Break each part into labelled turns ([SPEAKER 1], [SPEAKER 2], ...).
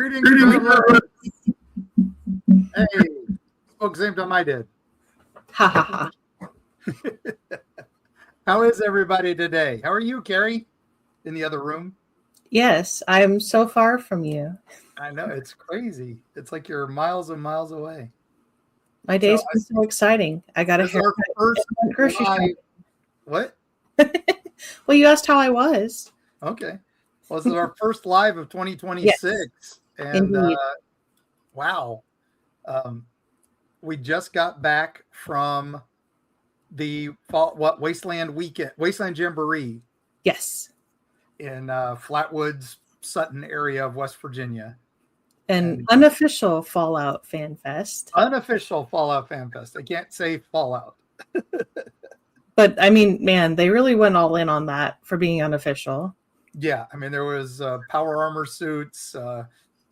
[SPEAKER 1] Greetings, brother. Hey, spoke the same time I did.
[SPEAKER 2] Ha ha ha.
[SPEAKER 1] How is everybody today? How are you, Carrie? In the other room?
[SPEAKER 2] Yes, I'm so far from you.
[SPEAKER 1] I know, it's crazy. It's like you're miles and miles away.
[SPEAKER 2] My day's been so exciting. I got a
[SPEAKER 1] This is our
[SPEAKER 2] haircut.
[SPEAKER 1] first live. What?
[SPEAKER 2] Well, you asked how I was.
[SPEAKER 1] Okay. Well, this is our first live of 2026.
[SPEAKER 2] Yes,
[SPEAKER 1] and
[SPEAKER 2] indeed.
[SPEAKER 1] wow. We just got back from the Wasteland weekend, Wasteland Jamboree
[SPEAKER 2] Yes.
[SPEAKER 1] in Flatwoods, Sutton area of West Virginia.
[SPEAKER 2] An unofficial Fallout Fan Fest.
[SPEAKER 1] Unofficial Fallout Fan Fest. I can't say Fallout.
[SPEAKER 2] But I mean, man, they really went all in on that for being unofficial.
[SPEAKER 1] Yeah, I mean, there was power armor suits,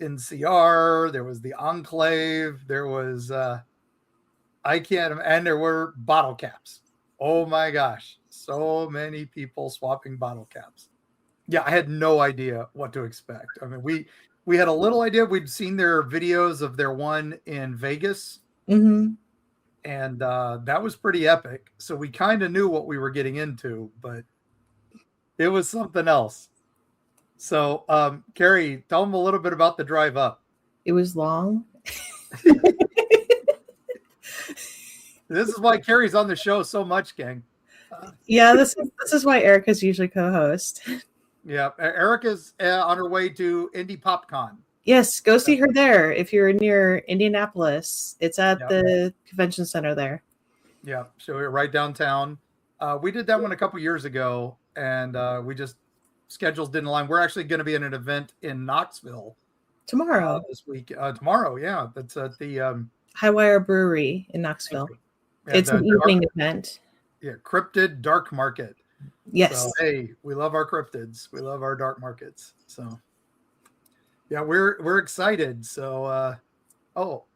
[SPEAKER 1] NCR, there was the Enclave, there was and there were bottle caps. Oh my gosh, so many people swapping bottle caps. Yeah, I had no idea what to expect. I mean, we had a little idea. We'd seen their videos of their one in Vegas.
[SPEAKER 2] Mm-hmm.
[SPEAKER 1] And that was pretty epic. So we kind of knew what we were getting into, but it was something else. So, Carrie, tell them a little bit about the drive up.
[SPEAKER 2] It was long.
[SPEAKER 1] This is why Carrie's on the show so much, gang.
[SPEAKER 2] Yeah, this is why Erica's usually co-host.
[SPEAKER 1] Yeah, Erica's on her way to Indie PopCon.
[SPEAKER 2] Yes, go see her there if you're near Indianapolis. It's at the convention center there.
[SPEAKER 1] Yeah, so we're right downtown. We did that one a couple years ago, and we just schedules didn't align. We're actually going to be in an event in Knoxville
[SPEAKER 2] tomorrow.
[SPEAKER 1] This week. Tomorrow, yeah, that's at the
[SPEAKER 2] Highwire Brewery in Knoxville. Yeah, it's an evening event.
[SPEAKER 1] Yeah, Cryptid Dark Market.
[SPEAKER 2] Yes.
[SPEAKER 1] So, hey, we love our cryptids. We love our dark markets. So. Yeah, we're excited. So,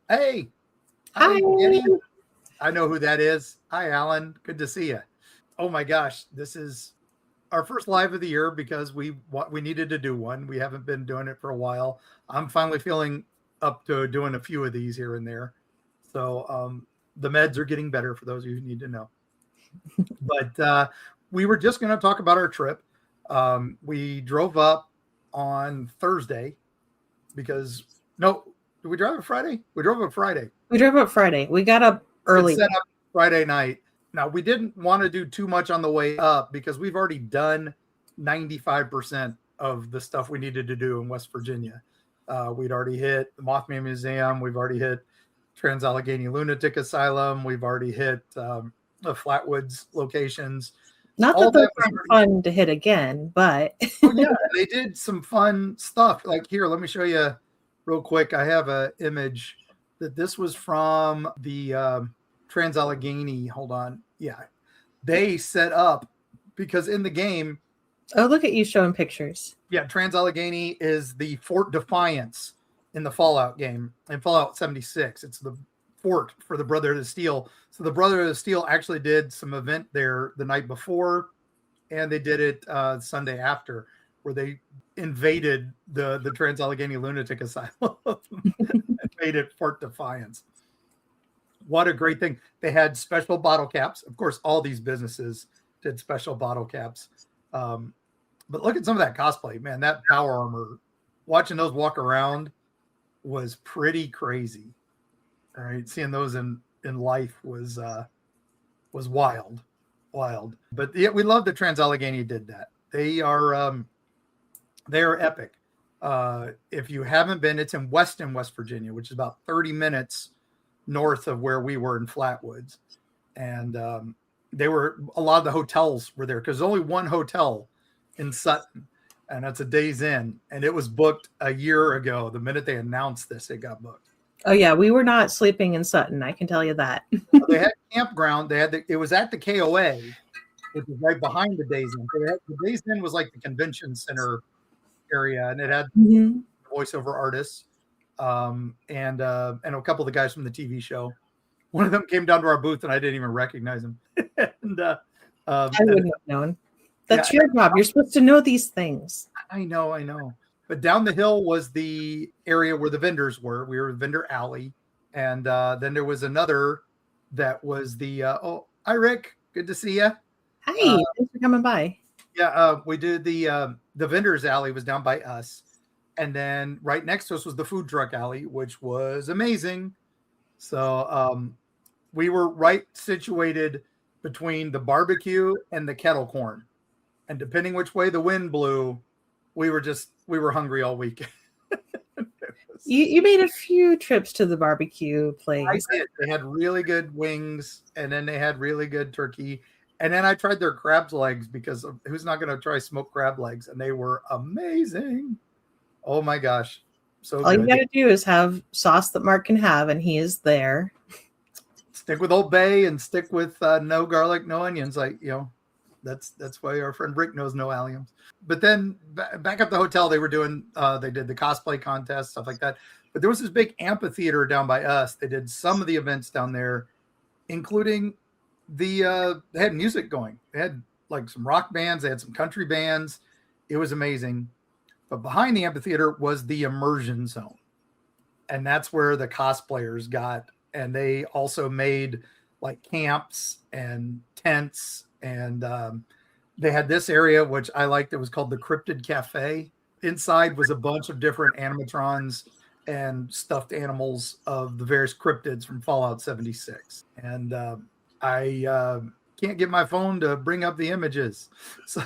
[SPEAKER 1] hey,
[SPEAKER 2] hi,
[SPEAKER 1] Jenny. I know who that is. Hi, Alan. Good to see you. Oh my gosh, this is our first live of the year because we needed to do one. We haven't been doing it for a while. I'm finally feeling up to doing a few of these here and there. So the meds are getting better for those of you who need to know. But we were just going to talk about our trip. We drove up on Thursday. Because did we drive up Friday? We drove up Friday.
[SPEAKER 2] We drove up Friday. We got up early.
[SPEAKER 1] Set up Friday night. Now we didn't want to do too much on the way up because we've already done 95% of the stuff we needed to do in West Virginia. We'd already hit the Mothman Museum. We've already hit Trans-Allegheny Lunatic Asylum. We've already hit the Flatwoods locations.
[SPEAKER 2] Not that those aren't fun to hit again, but
[SPEAKER 1] yeah, they did some fun stuff. Like here, let me show you real quick. I have an image that this was from the Trans-Allegheny. Hold on. Yeah, they set up because in the game.
[SPEAKER 2] Oh, look at you showing pictures.
[SPEAKER 1] Yeah, Trans-Allegheny is the Fort Defiance in the Fallout game. In Fallout 76, it's the fort for the Brotherhood of Steel. So the Brotherhood of Steel actually did some event there the night before, and they did it Sunday after, where they invaded the Trans-Allegheny Lunatic Asylum and made it Fort Defiance. What a great thing. They had special bottle caps. Of course, all these businesses did special bottle caps. But look at some of that cosplay. Man, that power armor, watching those walk around was pretty crazy. All right, seeing those in life was wild. But yeah, we love that Trans-Allegheny did that. They are epic. If you haven't been, it's in Weston, West Virginia, which is about 30 minutes north of where we were in Flatwoods. And a lot of the hotels were there because there's only one hotel in Sutton, and that's a Days Inn, and it was booked a year ago. The minute they announced this, it got booked.
[SPEAKER 2] Oh yeah, we were not sleeping in Sutton. I can tell you that.
[SPEAKER 1] They had campground. It was at the KOA, which is right behind the Days Inn. The Days Inn was like the convention center area, and it had voiceover artists and a couple of the guys from the TV show. One of them came down to our booth, and I didn't even recognize him. And
[SPEAKER 2] I wouldn't have known. That's your job. You're supposed to know these things.
[SPEAKER 1] I know. But down the hill was the area where the vendors were. We were vendor alley. And then there was another that was the, hi, Rick. Good to see you.
[SPEAKER 2] Hi, thanks for coming by.
[SPEAKER 1] Yeah, we did the vendors alley was down by us. And then right next to us was the food truck alley, which was amazing. So we were right situated between the barbecue and the kettle corn. And depending which way the wind blew, we were hungry all week.
[SPEAKER 2] You made a few trips to the barbecue place.
[SPEAKER 1] I did. They had really good wings, and then they had really good turkey. And then I tried their crab's legs because who's not going to try smoked crab legs? And they were amazing. Oh my gosh. So
[SPEAKER 2] all
[SPEAKER 1] good.
[SPEAKER 2] You got to do is have sauce that Mark can have, and he is there.
[SPEAKER 1] Stick with Old Bay and stick with no garlic, no onions. That's why our friend Rick knows no alliums. But then back at the hotel, they were doing, they did the cosplay contest, stuff like that. But there was this big amphitheater down by us. They did some of the events down there, including they had music going. They had like some rock bands. They had some country bands. It was amazing. But behind the amphitheater was the immersion zone. And that's where the cosplayers got. And they also made like camps and tents. And they had this area, which I liked. It was called the Cryptid Cafe. Inside was a bunch of different animatrons and stuffed animals of the various cryptids from Fallout 76. And I can't get my phone to bring up the images. So,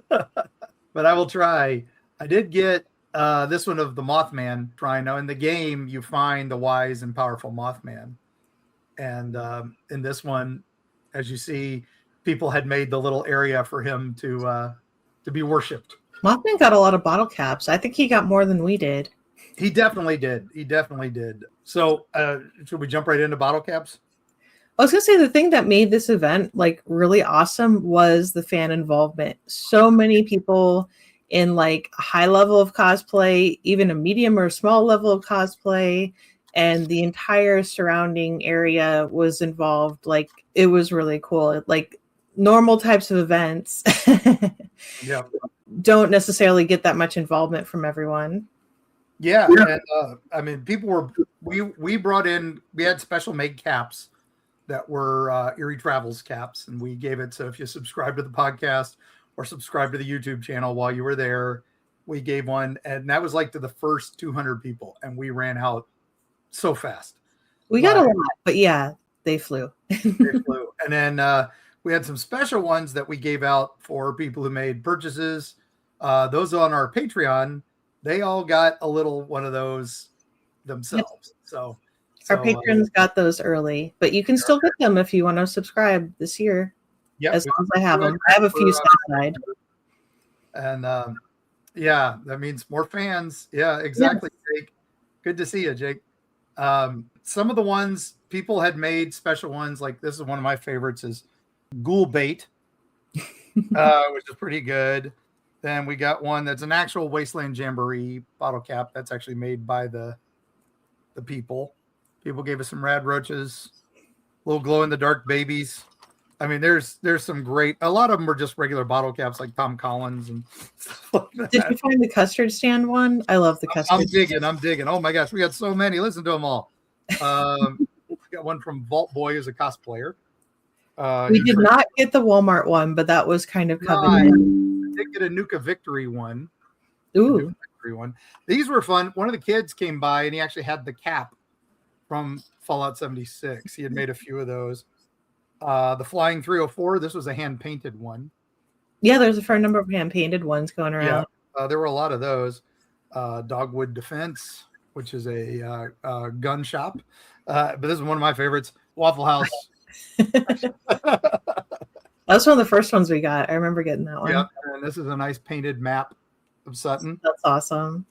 [SPEAKER 1] but I will try. I did get this one of the Mothman shrine. Now in the game, you find the wise and powerful Mothman. And in this one, as you see, people had made the little area for him to be worshipped.
[SPEAKER 2] Mothman got a lot of bottle caps. I think he got more than we did.
[SPEAKER 1] He definitely did. So should we jump right into bottle caps?
[SPEAKER 2] I was going to say the thing that made this event like really awesome was the fan involvement. So many people in like a high level of cosplay, even a medium or small level of cosplay, and the entire surrounding area was involved. Like it was really cool. Like normal types of events
[SPEAKER 1] Yeah,
[SPEAKER 2] don't necessarily get that much involvement from everyone.
[SPEAKER 1] Yeah. And, I mean, people were, we brought in, we had special made caps that were Eerie Travels caps. And we gave it. So if you subscribe to the podcast or subscribe to the YouTube channel while you were there, we gave one. And that was like to the first 200 people. And we ran out so fast.
[SPEAKER 2] We got a lot, but yeah, they flew.
[SPEAKER 1] And then we had some special ones that we gave out for people who made purchases. Those on our Patreon, they all got a little one of those themselves. Yep. So
[SPEAKER 2] our patrons got those early, but you can still get them if you want to subscribe this year.
[SPEAKER 1] Yeah,
[SPEAKER 2] as long as I have them. I have a few set aside.
[SPEAKER 1] And yeah, that means more fans. Yeah, exactly, yes. Jake. Good to see you, Jake. Some of the ones people had made special ones, like this is one of my favorites, is Ghoul Bait, which is pretty good. Then we got one that's an actual Wasteland Jamboree bottle cap that's actually made by the people. People gave us some rad roaches, little glow in the dark babies. I mean, there's some great. A lot of them were just regular bottle caps, like Tom Collins and stuff like that.
[SPEAKER 2] Did you find the custard stand one? I love the custard.
[SPEAKER 1] I'm digging. Oh my gosh, we got so many. Listen to them all. We got one from Vault Boy as a cosplayer.
[SPEAKER 2] We did not get the Walmart one, but that was kind of coveted.
[SPEAKER 1] I did get a Nuka Victory one.
[SPEAKER 2] Ooh.
[SPEAKER 1] Victory one. These were fun. One of the kids came by and he actually had the cap from Fallout 76. He had made a few of those. The Flying 304, this was a hand-painted one.
[SPEAKER 2] Yeah, there's a fair number of hand-painted ones going around.
[SPEAKER 1] Yeah, there were a lot of those. Dogwood Defense, which is a gun shop. But this is one of my favorites. Waffle House.
[SPEAKER 2] That's one of the first ones we got. I remember getting that one.
[SPEAKER 1] Yep, and this is a nice painted map of Sutton.
[SPEAKER 2] That's awesome.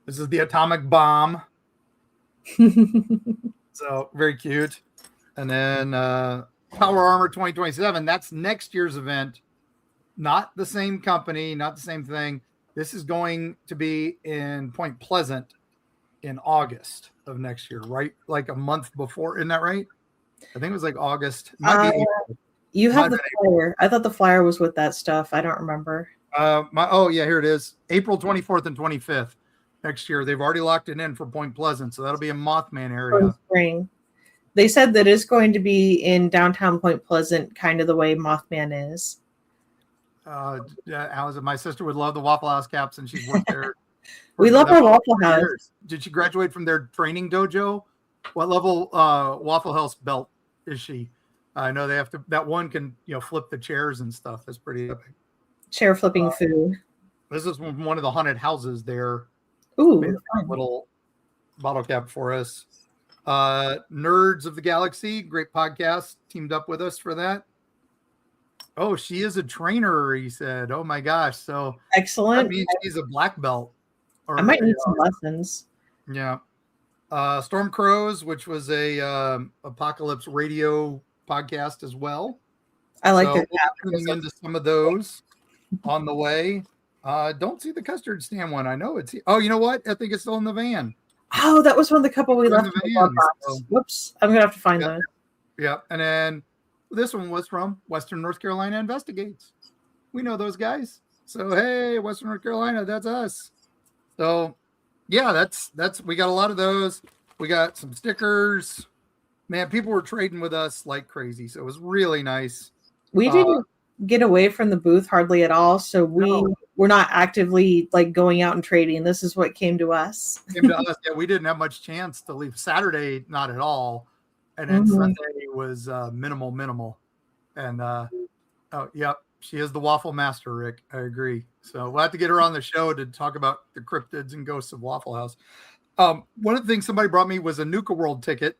[SPEAKER 1] This is the atomic bomb. So very cute. And then Power Armor 2027. That's next year's event. Not the same company, not the same thing. This is going to be in Point Pleasant in August of next year, right? Like a month before. Isn't that right? I think it was like August.
[SPEAKER 2] You have the flyer. I thought the flyer was with that stuff. I don't remember.
[SPEAKER 1] Here it is. April 24th and 25th next year. They've already locked it in for Point Pleasant, so that'll be a Mothman area.
[SPEAKER 2] Spring. They said that it's going to be in downtown Point Pleasant, kind of the way Mothman is.
[SPEAKER 1] My sister would love the Waffle House caps, and she's worked there.
[SPEAKER 2] We love our Waffle House.
[SPEAKER 1] Years. Did she graduate from their training dojo? What level Waffle House belt is she? I know they have to. That one can flip the chairs and stuff. That's pretty epic.
[SPEAKER 2] Chair flipping food.
[SPEAKER 1] This is from one of the haunted houses there.
[SPEAKER 2] Ooh,
[SPEAKER 1] made a little bottle cap for us. Nerds of the Galaxy, great podcast, teamed up with us for that. Oh, she is a trainer, he said. Oh my gosh. So
[SPEAKER 2] excellent.
[SPEAKER 1] That means she's a black belt.
[SPEAKER 2] I might need some lessons.
[SPEAKER 1] Yeah. Storm Crows, which was a apocalypse radio podcast as well.
[SPEAKER 2] I like that.
[SPEAKER 1] We'll tuning into some of those on the way. Don't see the custard stand one. I know it's. Oh, you know what? I think it's still in the van.
[SPEAKER 2] Oh, that was one of the couple we left in the van.
[SPEAKER 1] So.
[SPEAKER 2] Whoops. I'm going to have to find that.
[SPEAKER 1] Yeah. And then this one was from Western North Carolina Investigates. We know those guys. So, hey, Western North Carolina, that's us. So, yeah, that's we got a lot of those. We got some stickers. Man, people were trading with us like crazy. So it was really nice.
[SPEAKER 2] We didn't get away from the booth hardly at all. So we're not actively like going out and trading. This is what came to us.
[SPEAKER 1] Yeah, we didn't have much chance to leave. Saturday, not at all. And then Sunday was minimal. And she is the waffle master, Rick. I agree. So we'll have to get her on the show to talk about the cryptids and ghosts of Waffle House. One of the things somebody brought me was a Nuka World ticket.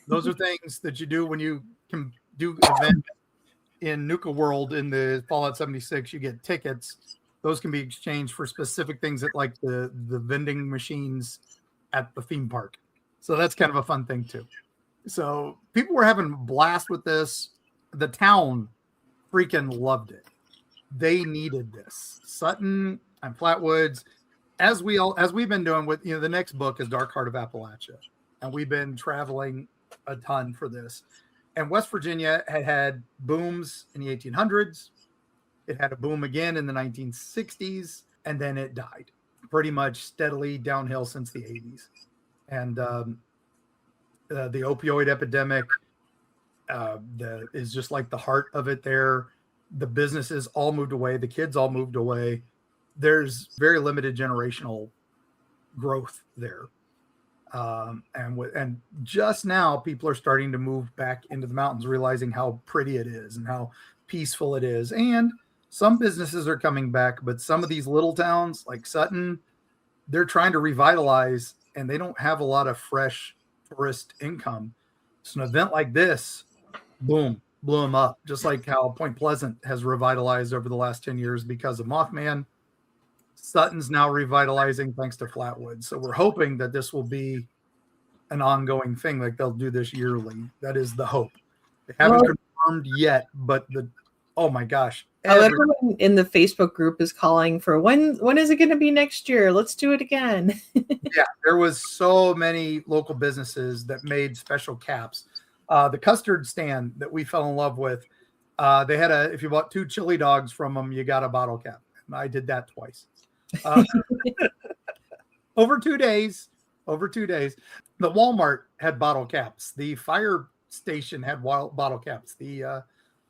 [SPEAKER 1] Those are things that you do when you can do event in Nuka World in the Fallout 76. You get tickets. Those can be exchanged for specific things at like the vending machines at the theme park. So that's kind of a fun thing too. So people were having a blast with this. The town freaking loved it. They needed this. Sutton and Flatwoods, as we've been doing with the next book is Dark Heart of Appalachia, and we've been traveling a ton for this. And West Virginia had booms in the 1800s. It had a boom again in the 1960s, and then it died pretty much steadily downhill since the 80s. And the opioid epidemic is just like the heart of it there. The businesses all moved away. The kids all moved away. There's very limited generational growth there. And just now people are starting to move back into the mountains, realizing how pretty it is and how peaceful it is. And some businesses are coming back, but some of these little towns like Sutton, they're trying to revitalize and they don't have a lot of fresh tourist income. So an event like this, boom, blew them up. Just like how Point Pleasant has revitalized over the last 10 years because of Mothman. Sutton's now revitalizing thanks to Flatwood. So we're hoping that this will be an ongoing thing, like they'll do this yearly. That is the hope. They haven't confirmed yet, but oh my gosh.
[SPEAKER 2] Everyone in the Facebook group is calling for when is it going to be next year? Let's do it again.
[SPEAKER 1] Yeah, there was so many local businesses that made special caps. The custard stand that we fell in love with, they had if you bought 2 chili dogs from them, you got a bottle cap. And I did that twice. Over 2 days. The Walmart had bottle caps. The fire station had bottle caps. The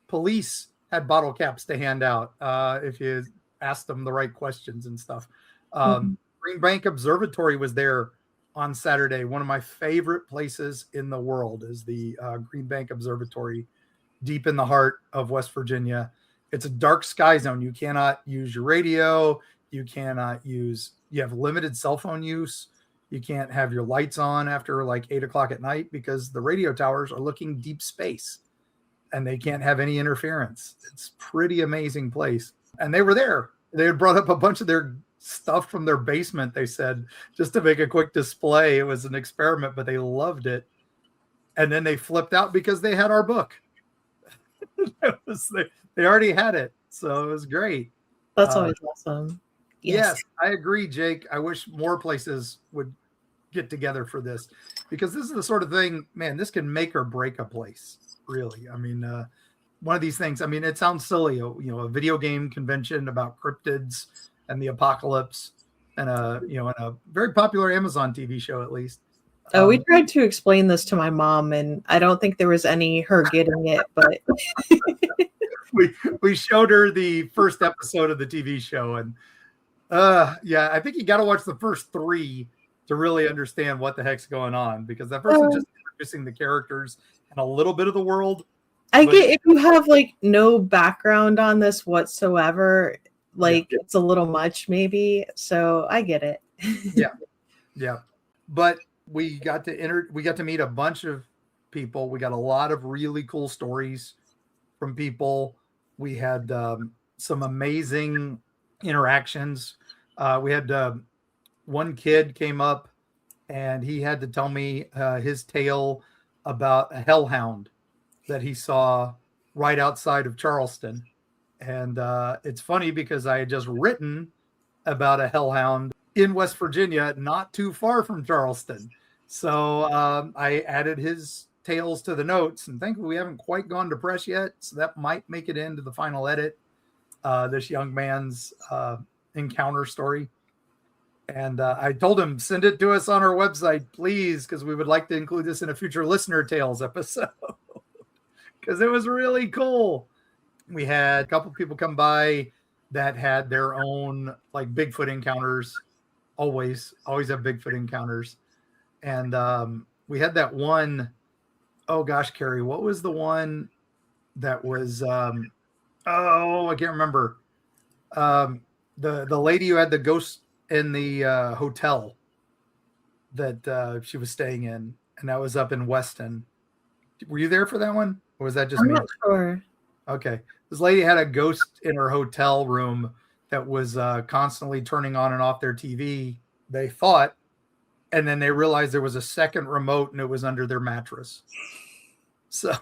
[SPEAKER 1] police had bottle caps to hand out if you asked them the right questions and stuff. Green Bank Observatory was there on Saturday. One of my favorite places in the world is the Green Bank Observatory, deep in the heart of West Virginia. It's a dark sky zone. You cannot use your radio. You have limited cell phone use. You can't have your lights on after like 8:00 at night because the radio towers are looking deep space and they can't have any interference. It's a pretty amazing place. And they were there. They had brought up a bunch of their stuff from their basement, they said, just to make a quick display. It was an experiment, but they loved it. And then they flipped out because they had our book. They already had it. So it was great.
[SPEAKER 2] That's always awesome.
[SPEAKER 1] Yes, I agree, Jake. I wish more places would get together for this because this is the sort of thing, man, this can make or break a place, really. I mean, one of these things. I mean, it sounds silly, a video game convention about cryptids and the apocalypse, and a very popular Amazon TV show, at least.
[SPEAKER 2] Oh, we tried to explain this to my mom, and I don't think there was any her getting it, but
[SPEAKER 1] we showed her the first episode of the TV show, and yeah, I think you got to watch the first 3 to really understand what the heck's going on, because that first one's just introducing the characters and a little bit of the world.
[SPEAKER 2] I get if you have like no background on this whatsoever, like it's a little much maybe. So I get it.
[SPEAKER 1] Yeah. But we got to meet a bunch of people. We got a lot of really cool stories from people. We had some amazing interactions. We had one kid came up and he had to tell me his tale about a hellhound that he saw right outside of Charleston. And it's funny because I had just written about a hellhound in West Virginia, not too far from Charleston. So I added his tales to the notes, and thankfully we haven't quite gone to press yet. So that might make it into the final edit, this young man's encounter story. And I told him, send it to us on our website, please, because we would like to include this in a future listener tales episode. Because it was really cool. We had a couple people come by that had their own like Bigfoot encounters. Always have Bigfoot encounters. And we had that one, oh gosh, Carrie, what was the one that was I can't remember. The lady who had the ghost in the hotel that she was staying in, and that was up in Weston. Were you there for that one? Or was that just me?
[SPEAKER 2] I'm not sure.
[SPEAKER 1] Okay. This lady had a ghost in her hotel room that was constantly turning on and off their TV, they thought, and then they realized there was a second remote and it was under their mattress. So,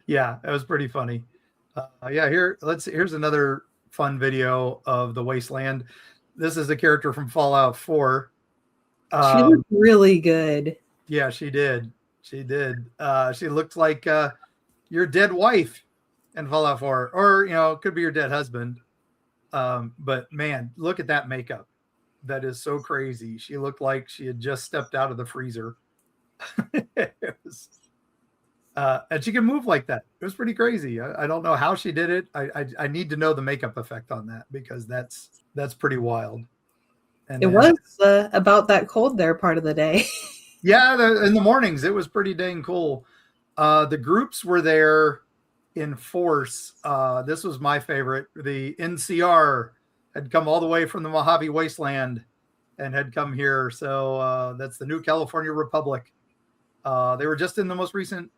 [SPEAKER 1] yeah, it was pretty funny. Here's another fun video of the Wasteland. This is a character from Fallout 4.
[SPEAKER 2] She looked really good.
[SPEAKER 1] Yeah, she did. She looked like your dead wife in Fallout 4, or it could be your dead husband. But man, look at that makeup. That is so crazy. She looked like she had just stepped out of the freezer. And she can move like that. It was pretty crazy. I don't know how she did it. I need to know the makeup effect on that, because that's pretty wild. And
[SPEAKER 2] it was about that cold there part of the day.
[SPEAKER 1] Yeah, in the mornings, it was pretty dang cool. The groups were there in force. This was my favorite. The NCR had come all the way from the Mojave Wasteland and had come here. So that's the New California Republic. They were just in the most recent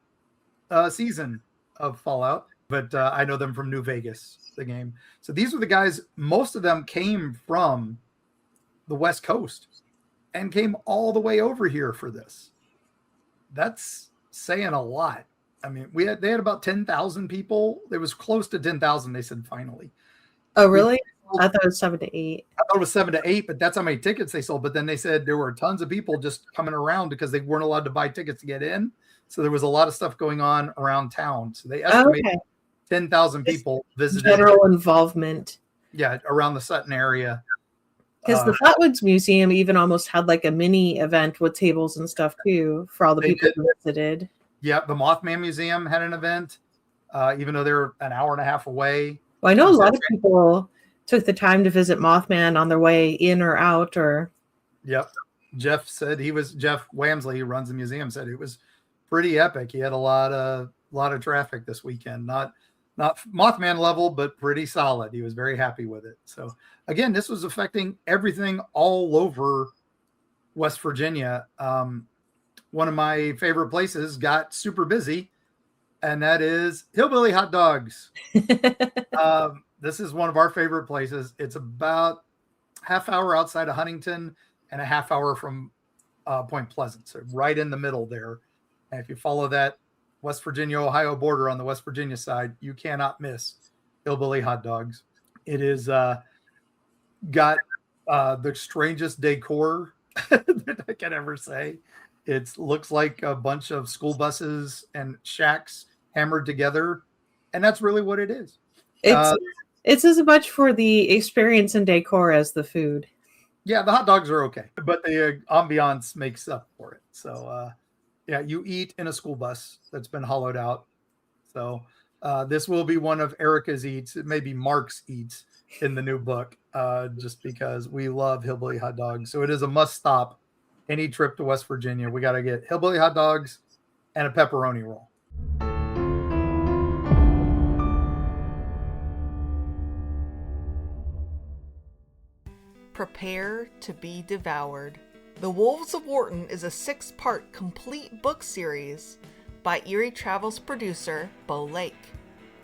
[SPEAKER 1] season of Fallout, but I know them from New Vegas, the game. So these were the guys. Most of them came from the West Coast and came all the way over here for this. That's saying a lot. I mean, they had about 10,000 people. It was close to 10,000. They said finally.
[SPEAKER 2] Oh, really? I thought it was 7 to 8.
[SPEAKER 1] I thought it was 7 to 8, but that's how many tickets they sold. But then they said there were tons of people just coming around because they weren't allowed to buy tickets to get in. So there was a lot of stuff going on around town. So they estimated 10,000 people visited.
[SPEAKER 2] General involvement.
[SPEAKER 1] Yeah, around the Sutton area.
[SPEAKER 2] Because the Flatwoods Museum even almost had like a mini event with tables and stuff too for all the people who visited.
[SPEAKER 1] Yeah, the Mothman Museum had an event, even though they're an hour and a half away.
[SPEAKER 2] Well, I know a lot of people took the time to visit Mothman on their way in or out.
[SPEAKER 1] Yep. Jeff Wamsley, who runs the museum, said it was pretty epic. He had a lot of traffic this weekend. Not Mothman level, but pretty solid. He was very happy with it. So again, this was affecting everything all over West Virginia. One of my favorite places got super busy, and that is Hillbilly Hot Dogs. This is one of our favorite places. It's about half hour outside of Huntington and a half hour from Point Pleasant. So right in the middle there. And if you follow that West Virginia-Ohio border on the West Virginia side, you cannot miss Hillbilly Hot Dogs. It is got the strangest decor that I can ever say. It looks like a bunch of school buses and shacks hammered together, and that's really what it is.
[SPEAKER 2] It's it's as much for the experience and decor as the food.
[SPEAKER 1] Yeah, the hot dogs are okay, but the ambiance makes up for it. So, yeah, you eat in a school bus that's been hollowed out. So, this will be one of Erica's eats. It may be Mark's eats in the new book, just because we love hillbilly hot dogs. So, it is a must stop any trip to West Virginia. We got to get hillbilly hot dogs and a pepperoni roll.
[SPEAKER 3] Prepare to be devoured. The Wolves of Wharton is a 6-part complete book series by Eerie Travels producer Bo Lake.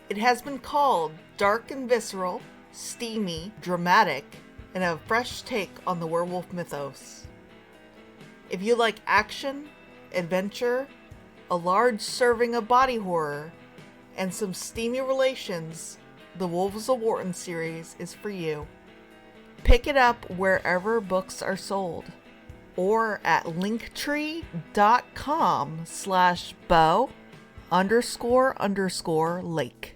[SPEAKER 3] It has been called dark and visceral, steamy, dramatic, and a fresh take on the werewolf mythos. If you like action, adventure, a large serving of body horror, and some steamy relations, the Wolves of Wharton series is for you. Pick it up wherever books are sold or at linktree.com/Bo__Lake.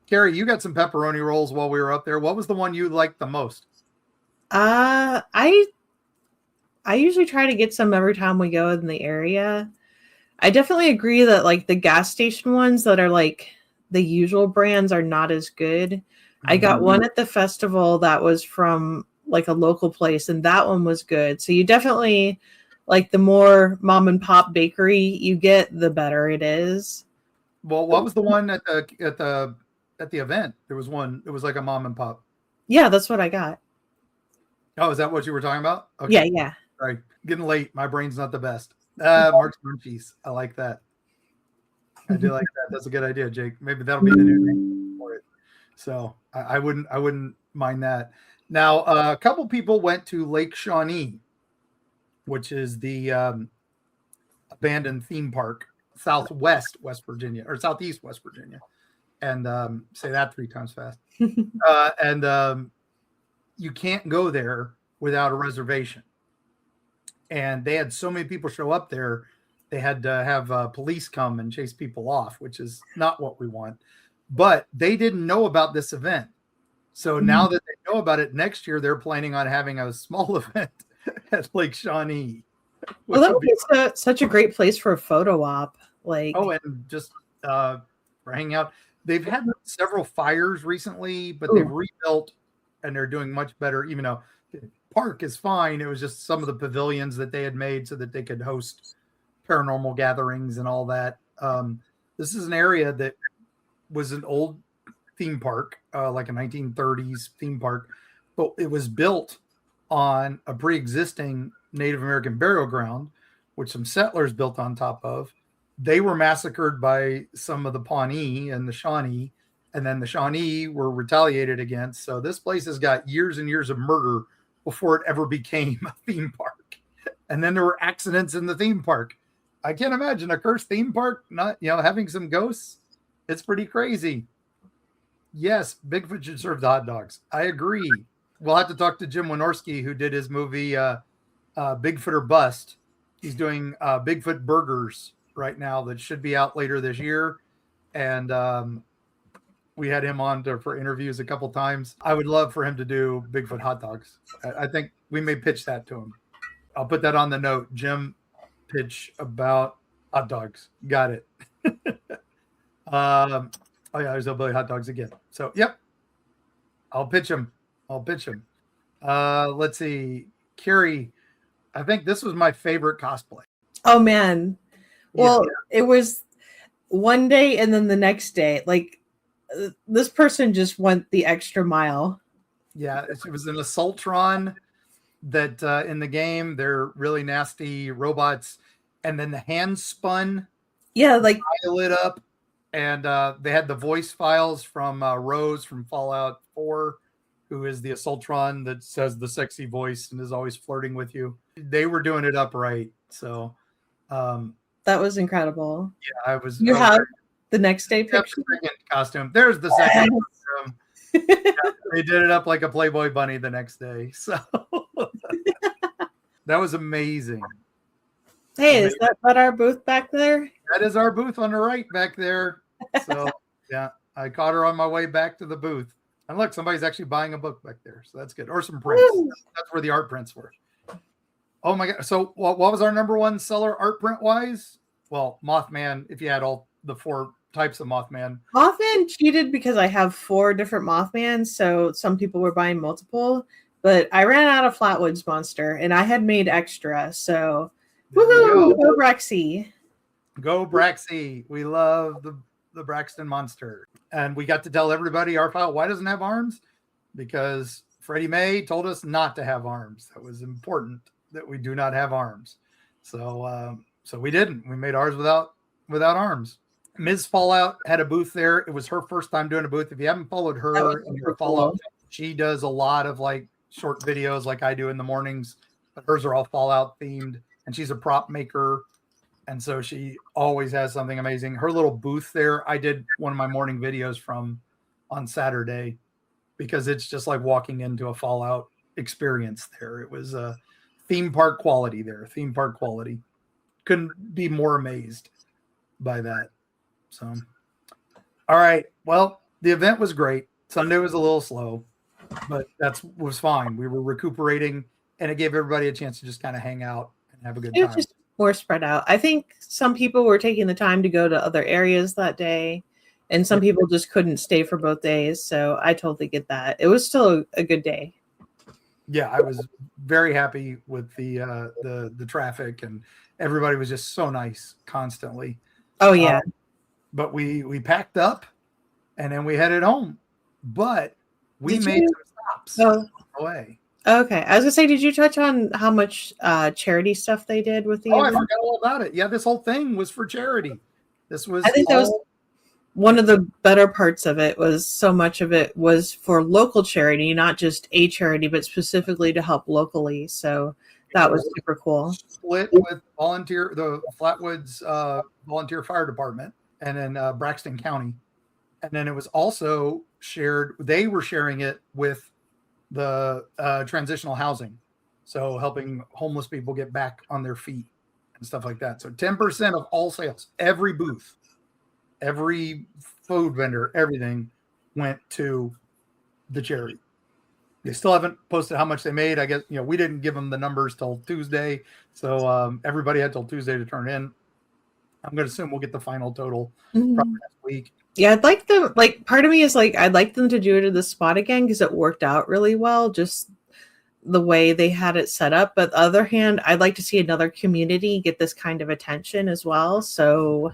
[SPEAKER 1] Carrie, you got some pepperoni rolls while we were up there. What was the one you liked the most?
[SPEAKER 2] I usually try to get some every time we go in the area. I definitely agree that like the gas station ones that are like the usual brands are not as good. I got one at the festival that was from like a local place, and that one was good. So you definitely like the more mom and pop bakery you get, the better it is.
[SPEAKER 1] Well, what was the one at the event? There was one. It was like a mom and pop.
[SPEAKER 2] Yeah, that's what I got.
[SPEAKER 1] Oh, is that what you were talking about? Okay.
[SPEAKER 2] Yeah.
[SPEAKER 1] Right. Getting late. My brain's not the best. Mark's Munchies. I like that. I do like that. That's a good idea, Jake. Maybe that'll be the new name for it. So I wouldn't mind that. Now, a couple people went to Lake Shawnee, which is the abandoned theme park, southeast West Virginia, and say that 3 times fast. And you can't go there without a reservation. And they had so many people show up there, they had to have police come and chase people off, which is not what we want. But they didn't know about this event. So now that they know about it, next year they're planning on having a small event at Lake Shawnee.
[SPEAKER 2] Well, that would be such a great place for a photo op. Like,
[SPEAKER 1] and just for hanging out. They've had several fires recently, but they've rebuilt and they're doing much better, even though the park is fine. It was just some of the pavilions that they had made so that they could host paranormal gatherings and all that. This is an area that was an old theme park, like a 1930s theme park, but it was built on a pre-existing Native American burial ground, which some settlers built on top of. They were massacred by some of the Pawnee and the Shawnee, and then the Shawnee were retaliated against. So this place has got years and years of murder before it ever became a theme park. And then there were accidents in the theme park. I can't imagine a cursed theme park not, having some ghosts. It's pretty crazy. Yes, Bigfoot should serve the hot dogs. I agree. We'll have to talk to Jim Wynorski, who did his movie Bigfoot or Bust. He's doing Bigfoot burgers right now that should be out later this year. And we had him on for interviews a couple times. I would love for him to do Bigfoot hot dogs. I think we may pitch that to him. I'll put that on the note. Jim, pitch about hot dogs. Got it. Oh yeah, there's hillbilly hot dogs again. So yep, I'll pitch him. Let's see, Carrie. I think this was my favorite cosplay.
[SPEAKER 2] Oh man, well, It was one day and then the next day. Like this person just went the extra mile.
[SPEAKER 1] Yeah, it was an Assaultron that in the game they're really nasty robots, and then the hands spun.
[SPEAKER 2] Yeah, like
[SPEAKER 1] lit up. And they had the voice files from Rose from Fallout 4, who is the Assaultron that says the sexy voice and is always flirting with you. They were doing it upright. So
[SPEAKER 2] That was incredible.
[SPEAKER 1] Yeah, I was.
[SPEAKER 2] You have the next day
[SPEAKER 1] the
[SPEAKER 2] picture.
[SPEAKER 1] second costume. There's the second costume. Yeah, they did it up like a Playboy bunny the next day. So that was amazing.
[SPEAKER 2] Hey, is that our booth back there?
[SPEAKER 1] That is our booth on the right back there. So yeah, I caught her on my way back to the booth. And look, somebody's actually buying a book back there. So that's good. Or some prints. That's where the art prints were. Oh my God. So what was our number one seller art print wise? Well, Mothman, if you had all the 4 types of Mothman.
[SPEAKER 2] Mothman cheated because I have 4 different Mothmans, so some people were buying multiple. But I ran out of Flatwoods Monster, and I had made extra. So, woohoo! Go Brexy!
[SPEAKER 1] Go Braxy! We love the Braxton Monster, and we got to tell everybody our file why doesn't have arms, because Freddie May told us not to have arms. That was important that we do not have arms. So, so we didn't. We made ours without arms. Ms. Fallout had a booth there. It was her first time doing a booth. If you haven't followed her in your Fallout, she does a lot of like short videos like I do in the mornings, but hers are all Fallout themed, and she's a prop maker. And so she always has something amazing. Her little booth there, I did one of my morning videos from on Saturday because it's just like walking into a Fallout experience there. It was a theme park quality there, theme park quality. Couldn't be more amazed by that. So, all right. Well, the event was great. Sunday was a little slow, but was fine. We were recuperating, and it gave everybody a chance to just kind of hang out and have a good time.
[SPEAKER 2] It was just more spread out. I think some people were taking the time to go to other areas that day, and some people just couldn't stay for both days. So I totally get that. It was still a good day.
[SPEAKER 1] Yeah, I was very happy with the traffic, and everybody was just so nice constantly.
[SPEAKER 2] Oh yeah.
[SPEAKER 1] But we packed up and then we headed home. But we made some stops on the way.
[SPEAKER 2] Okay. I was gonna say, did you touch on how much charity stuff they did with the event?
[SPEAKER 1] I forgot all about it. Yeah, this whole thing was for charity. This was
[SPEAKER 2] that was one of the better parts of it. Was so much of it was for local charity, not just a charity, but specifically to help locally. So that was super cool.
[SPEAKER 1] Split with the Flatwoods volunteer fire department, and then Braxton County. And then it was also shared. They were sharing it with the transitional housing. So helping homeless people get back on their feet and stuff like that. So 10% of all sales, every booth, every food vendor, everything went to the charity. They still haven't posted how much they made. I guess, we didn't give them the numbers till Tuesday. So everybody had till Tuesday to turn in. I'm going to assume we'll get the final total probably next week.
[SPEAKER 2] Yeah, I'd like them, part of me is I'd like them to do it at the spot again because it worked out really well, just the way they had it set up. But on the other hand, I'd like to see another community get this kind of attention as well. So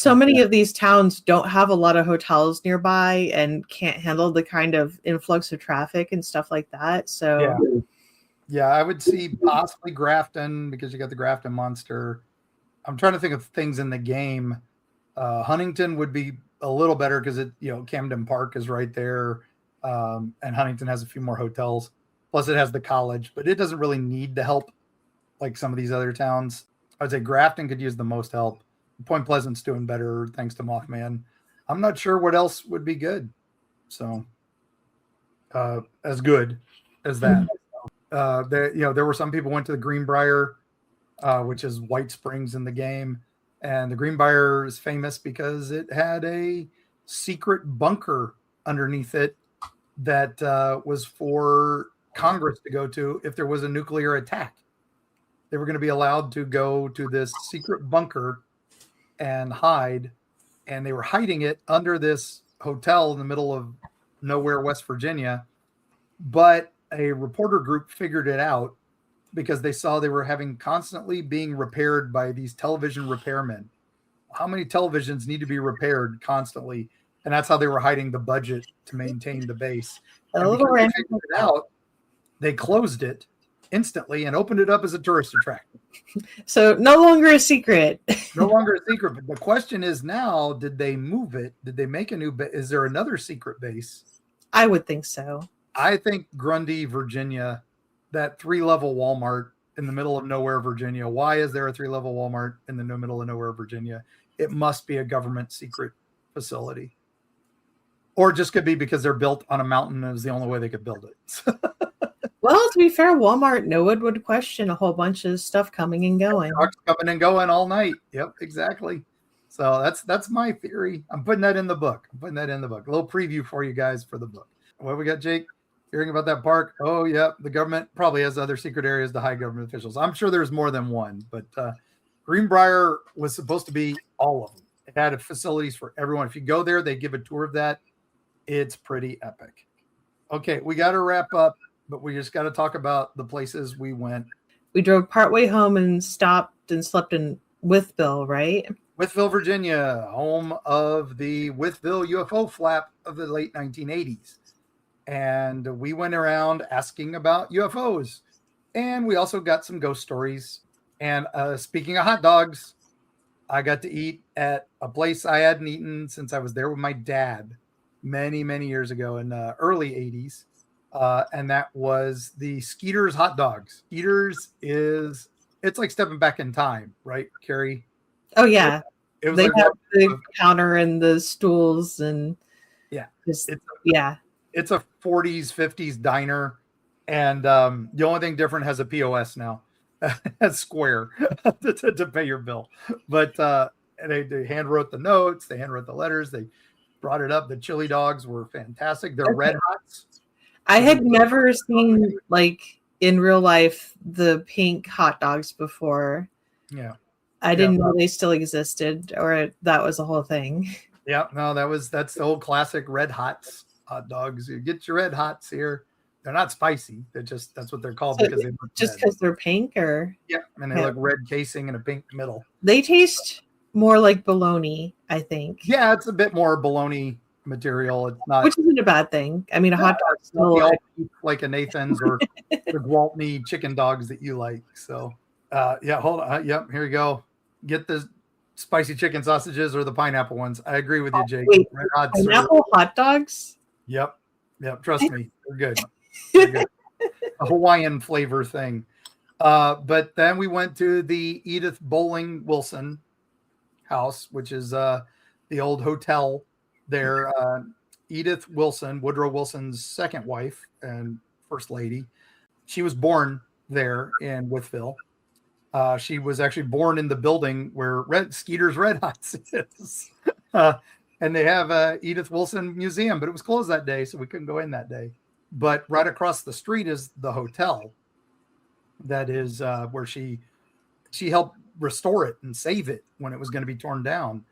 [SPEAKER 2] many of these towns don't have a lot of hotels nearby and can't handle the kind of influx of traffic and stuff like that. So
[SPEAKER 1] yeah, I would see possibly Grafton because you got the Grafton Monster. I'm trying to think of things in the game. Huntington would be a little better because Camden Park is right there, and Huntington has a few more hotels. Plus, it has the college, but it doesn't really need the help like some of these other towns. I would say Grafton could use the most help. Point Pleasant's doing better thanks to Mothman. I'm not sure what else would be good. So, as good as that. There were some people went to the Greenbrier, which is White Springs in the game. And the Greenbrier is famous because it had a secret bunker underneath it that was for Congress to go to if there was a nuclear attack. They were going to be allowed to go to this secret bunker and hide. And they were hiding it under this hotel in the middle of nowhere, West Virginia. But a reporter group figured it out because they saw they were constantly being repaired by these television repairmen. How many televisions need to be repaired constantly? And that's how they were hiding the budget to maintain the base. And because they figured it out, they closed it instantly and opened it up as a tourist attraction.
[SPEAKER 2] So no longer a secret.
[SPEAKER 1] No longer a secret. But the question is now, did they move it? Did they make a new base? Is there another secret base?
[SPEAKER 2] I would think so.
[SPEAKER 1] I think Grundy, Virginia, that 3-level Walmart in the middle of nowhere, Virginia? Why is there a 3-level Walmart in the middle of nowhere, Virginia? It must be a government secret facility. Or it just could be because they're built on a mountain and it was the only way they could build it.
[SPEAKER 2] Well, to be fair, Walmart, no one would question a whole bunch of stuff coming and going.
[SPEAKER 1] Trucks coming and going all night. Yep, exactly. So that's my theory. I'm putting that in the book. A little preview for you guys for the book. What we got, Jake? Hearing about that park? Oh, yeah. The government probably has other secret areas to hide government officials. I'm sure there's more than one, but Greenbrier was supposed to be all of them. It had facilities for everyone. If you go there, they give a tour of that. It's pretty epic. Okay, we got to wrap up, but we just got to talk about the places we went.
[SPEAKER 2] We drove partway home and stopped and slept in Withville, right?
[SPEAKER 1] Withville, Virginia, home of the Withville UFO flap of the late 1980s. And we went around asking about UFOs. And we also got some ghost stories. And speaking of hot dogs, I got to eat at a place I hadn't eaten since I was there with my dad many, many years ago in the early 80s. And that was the Skeeter's hot dogs. Skeeter's it's like stepping back in time, right, Carrie?
[SPEAKER 2] Oh, yeah.
[SPEAKER 1] It was
[SPEAKER 2] they
[SPEAKER 1] like
[SPEAKER 2] have the counter and the stools and
[SPEAKER 1] yeah,
[SPEAKER 2] it's a
[SPEAKER 1] 40s, 50s diner. And the only thing different has a POS now. That's Square to pay your bill. But they hand wrote the notes, they hand wrote the letters, they brought it up. The chili dogs were fantastic. They're red hots.
[SPEAKER 2] I had never seen, like, in real life, the pink hot dogs before.
[SPEAKER 1] Yeah.
[SPEAKER 2] I didn't know they still existed, or that was a whole thing.
[SPEAKER 1] Yeah, no, that's the old classic red hots hot dogs. You get your red hots here. They're not spicy. That's what they're called
[SPEAKER 2] So
[SPEAKER 1] because they look
[SPEAKER 2] just
[SPEAKER 1] red.
[SPEAKER 2] because they're pink, or
[SPEAKER 1] And they look red casing and a pink middle.
[SPEAKER 2] They taste more like bologna, I think.
[SPEAKER 1] Yeah, it's a bit more bologna material. It's not,
[SPEAKER 2] which isn't a bad thing. I mean, a hot dog still
[SPEAKER 1] like a Nathan's or the Gwaltney chicken dogs that you like. So, hold on. Yep, here we go. Get the spicy chicken sausages or the pineapple ones. I agree with you, Jake.
[SPEAKER 2] Wait,
[SPEAKER 1] Red Hot
[SPEAKER 2] pineapple hot dogs?
[SPEAKER 1] Yep. Trust me, they're good. They're good. A Hawaiian flavor thing. But then we went to the Edith Bowling Wilson house, which is the old hotel there. Edith Wilson, Woodrow Wilson's second wife and first lady. She was born there in Withville. She was actually born in the building where Skeeter's Red Hots is. And they have Edith Wilson Museum, but it was closed that day, so we couldn't go in that day. But right across the street is the hotel. That is where she helped restore it and save it when it was going to be torn down.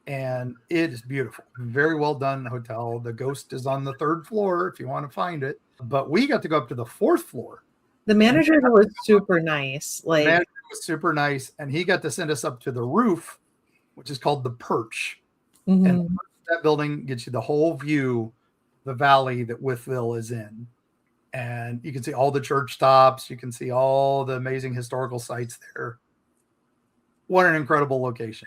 [SPEAKER 1] And it is beautiful. Very well done hotel. The ghost is on the 3rd floor if you want to find it. But we got to go up to the 4th floor.
[SPEAKER 2] The manager was super nice.
[SPEAKER 1] The manager was super nice. And he got to send us up to the roof, which is called the Perch.
[SPEAKER 2] Mm-hmm.
[SPEAKER 1] And that building gets you the whole view, the valley that Withville is in. And you can see all the church tops. You can see all the amazing historical sites there. What an incredible location.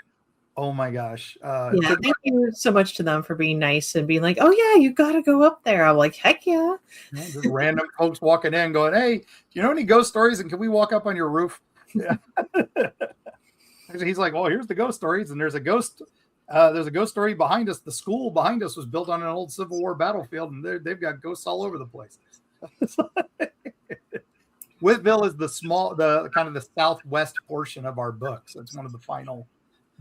[SPEAKER 1] Oh my gosh.
[SPEAKER 2] Thank you so much to them for being nice and being like, oh yeah, you got to go up there. I'm like, heck yeah.
[SPEAKER 1] Just random folks walking in going, hey, do you know any ghost stories? And can we walk up on your roof? Yeah. He's like, well, here's the ghost stories. And there's a ghost story behind us. The school behind us was built on an old Civil War battlefield, and they've got ghosts all over the place. Withville is the kind of the southwest portion of our book. So it's one of the final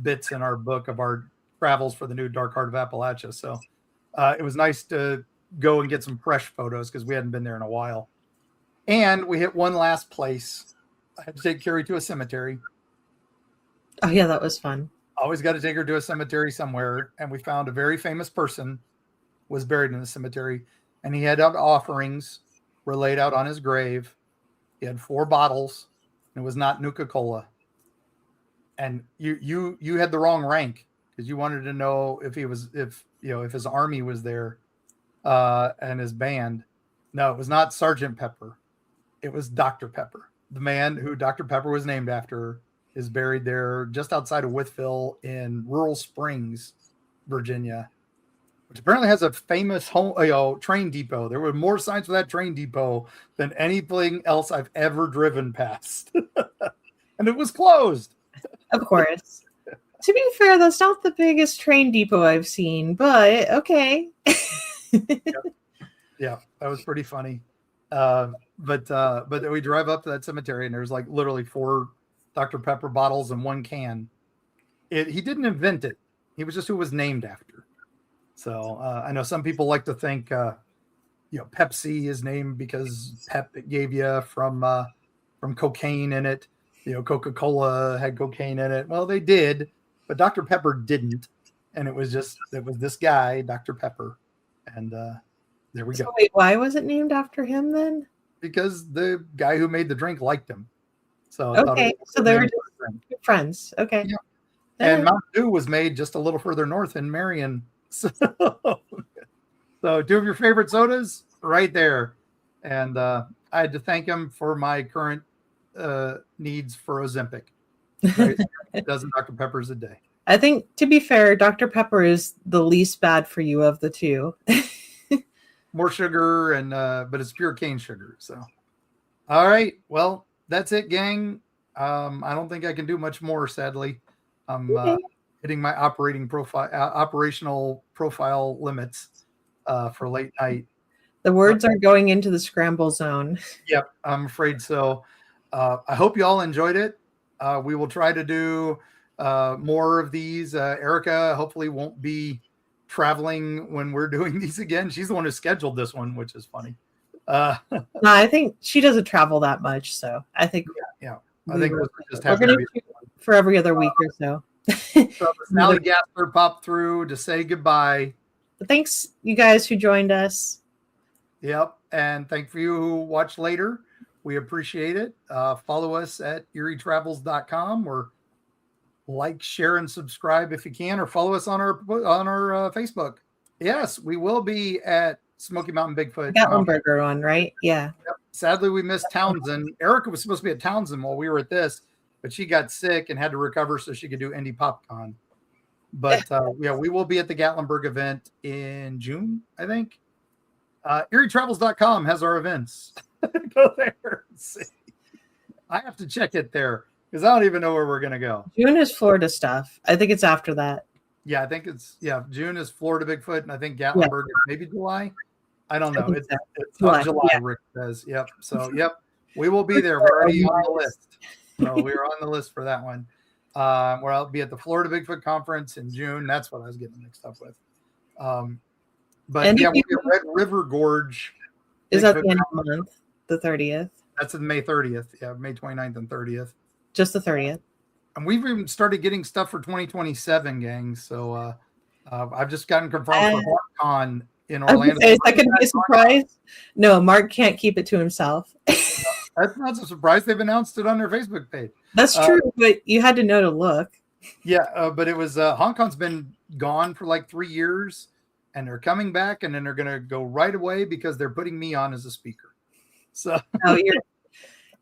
[SPEAKER 1] bits in our book of our travels for the new Dark Heart of Appalachia. So it was nice to go and get some fresh photos because we hadn't been there in a while. And we hit one last place. I had to take Carrie to a cemetery.
[SPEAKER 2] Oh yeah, that was fun.
[SPEAKER 1] Always got to take her to a cemetery somewhere. And we found a very famous person was buried in the cemetery. And he had offerings were laid out on his grave. He had 4 bottles. And it was not Nuka-Cola. And you had the wrong rank because you wanted to know if his army was there and his band. No, it was not Sergeant Pepper. It was Dr. Pepper. The man who Dr. Pepper was named after is buried there just outside of Withville in Rural Springs, Virginia. which apparently has a famous train depot. There were more signs for that train depot than anything else I've ever driven past. And it was closed.
[SPEAKER 2] Of course. To be fair, that's not the biggest train depot I've seen, but okay.
[SPEAKER 1] Yeah, that was pretty funny. But we drive up to that cemetery and there's like literally 4 Dr. Pepper bottles and 1 can. He didn't invent it. He was just who it was named after. So I know some people like to think, Pepsi is named because Pep it gave you from cocaine in it. Coca-Cola had cocaine in it. Well, they did, but Dr. Pepper didn't. And it was this guy, Dr. Pepper. And there we go.
[SPEAKER 2] Wait, why was it named after him then?
[SPEAKER 1] Because the guy who made the drink liked him. So
[SPEAKER 2] okay, so they were just good friends. Okay.
[SPEAKER 1] Yeah. And Mountain Dew was made just a little further north in Marion. So 2 of your favorite sodas right there. And I had to thank him for my current needs for Ozempic. Right? A dozen Dr. Peppers a day.
[SPEAKER 2] I think, to be fair, Dr. Pepper is the least bad for you of the 2.
[SPEAKER 1] More sugar, but it's pure cane sugar. So, all right. Well, that's it, gang. I don't think I can do much more, sadly. I'm hitting my operational profile limits for late night.
[SPEAKER 2] The words are going into the scramble zone.
[SPEAKER 1] Yep, I'm afraid so. I hope you all enjoyed it. We will try to do more of these. Erica hopefully won't be traveling when we're doing these again. She's the one who scheduled this one, which is funny.
[SPEAKER 2] No, I think she doesn't travel that much, so I think
[SPEAKER 1] I think we're just
[SPEAKER 2] we're going to do for every other week or so.
[SPEAKER 1] So Sally Gasper popped through to say goodbye.
[SPEAKER 2] But thanks, you guys who joined us.
[SPEAKER 1] Yep, and thank you who watched later. We appreciate it. Follow us at eerietravels.com or like, share, and subscribe if you can, or follow us on our Facebook. Yes, we will be at Smoky Mountain Bigfoot.
[SPEAKER 2] Gatlinburger one, right? Yeah.
[SPEAKER 1] Yep. Sadly, we missed Townsend. Erica was supposed to be at Townsend while we were at this, but she got sick and had to recover so she could do Indie PopCon. But we will be at the Gatlinburg event in June, I think. EerieTravels.com has our events. Go there and see. I have to check it there because I don't even know where we're going to go.
[SPEAKER 2] June is Florida stuff. I think it's after that.
[SPEAKER 1] Yeah, I think June is Florida Bigfoot, and I think Gatlinburg is maybe July. I don't know. It's July,
[SPEAKER 2] yeah.
[SPEAKER 1] Rick says. Yep. So, we will be there. We're already on the list. So we're on the list for that one. Where I'll be at the Florida Bigfoot Conference in June. That's what I was getting mixed up with. But we'll be at Red River Gorge.
[SPEAKER 2] Is that the end of the month? The 30th?
[SPEAKER 1] That's in May 30th. Yeah, May 29th and 30th.
[SPEAKER 2] Just the 30th.
[SPEAKER 1] And we've even started getting stuff for 2027, gang. So I've just gotten confirmed for HauntCon in Orlando.
[SPEAKER 2] Is that going to be a surprise? No, Mark can't keep it to himself.
[SPEAKER 1] That's not a surprise. They've announced it on their Facebook page.
[SPEAKER 2] That's true, but you had to know to look.
[SPEAKER 1] Yeah, but it was HauntCon's been gone for like 3 years, and they're coming back, and then they're going to go right away because they're putting me on as a speaker. So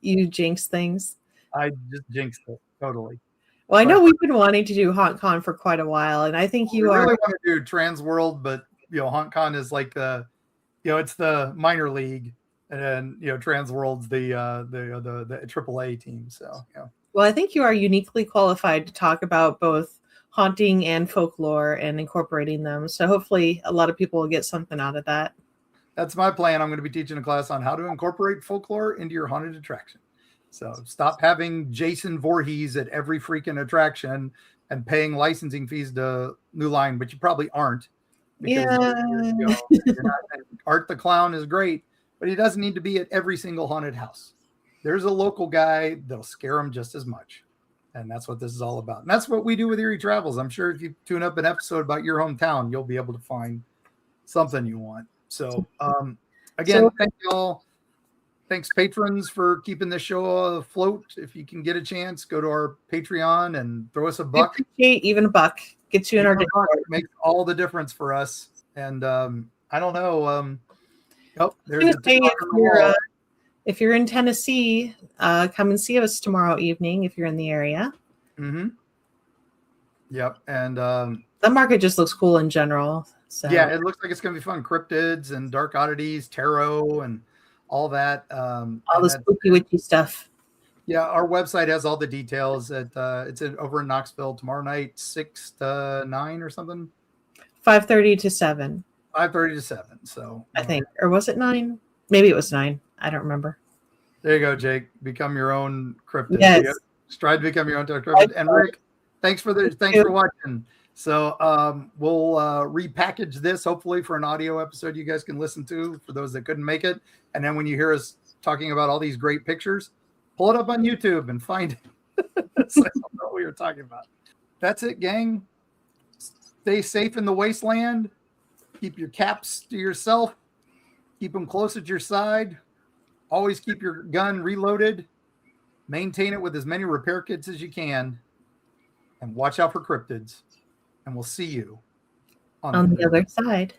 [SPEAKER 2] you jinx things.
[SPEAKER 1] I just jinxed it totally.
[SPEAKER 2] Well, I know we've been wanting to do HauntCon for quite a while, and I think you
[SPEAKER 1] really want to do Trans World, but HauntCon is like it's the minor league. And then, Trans World's the AAA team. So,
[SPEAKER 2] Well, I think you are uniquely qualified to talk about both haunting and folklore and incorporating them. So hopefully a lot of people will get something out of that.
[SPEAKER 1] That's my plan. I'm going to be teaching a class on how to incorporate folklore into your haunted attraction. So stop having Jason Voorhees at every freaking attraction and paying licensing fees to New Line, but you probably aren't. Because you're not, Art the Clown is great. But he doesn't need to be at every single haunted house. There's a local guy that'll scare him just as much. And that's what this is all about. And that's what we do with Eerie Travels. I'm sure if you tune up an episode about your hometown, you'll be able to find something you want. So, thank you all. Thanks, patrons, for keeping this show afloat. If you can get a chance, go to our Patreon and throw us a buck.
[SPEAKER 2] Even a buck. Gets you in our Discord.
[SPEAKER 1] It makes all the difference for us. And I don't know.
[SPEAKER 2] If you're in Tennessee, come and see us tomorrow evening if you're in the area.
[SPEAKER 1] Mm-hmm. Yep. And
[SPEAKER 2] the market just looks cool in general. So
[SPEAKER 1] Yeah, it looks like it's going to be fun. Cryptids and dark oddities, tarot, and all that.
[SPEAKER 2] all the spooky witchy stuff.
[SPEAKER 1] Yeah, our website has all the details. It's over in Knoxville tomorrow night, 6 to 9 or something.
[SPEAKER 2] 5:30 to 7.
[SPEAKER 1] 5:30 to 7. So
[SPEAKER 2] I think, or was it 9? Maybe it was 9. I don't remember.
[SPEAKER 1] there you go, Jake. Become your own cryptid.
[SPEAKER 2] Yes.
[SPEAKER 1] Strive to become your own cryptid. And Rick, thanks for watching. So we'll repackage this hopefully for an audio episode you guys can listen to for those that couldn't make it. And then when you hear us talking about all these great pictures, pull it up on YouTube and find it. So I don't know what we were talking about. That's it, gang. Stay safe in the wasteland. Keep your caps to yourself. Keep them close at your side. Always keep your gun reloaded. Maintain it with as many repair kits as you can. And watch out for cryptids. And we'll see you
[SPEAKER 2] on the other side.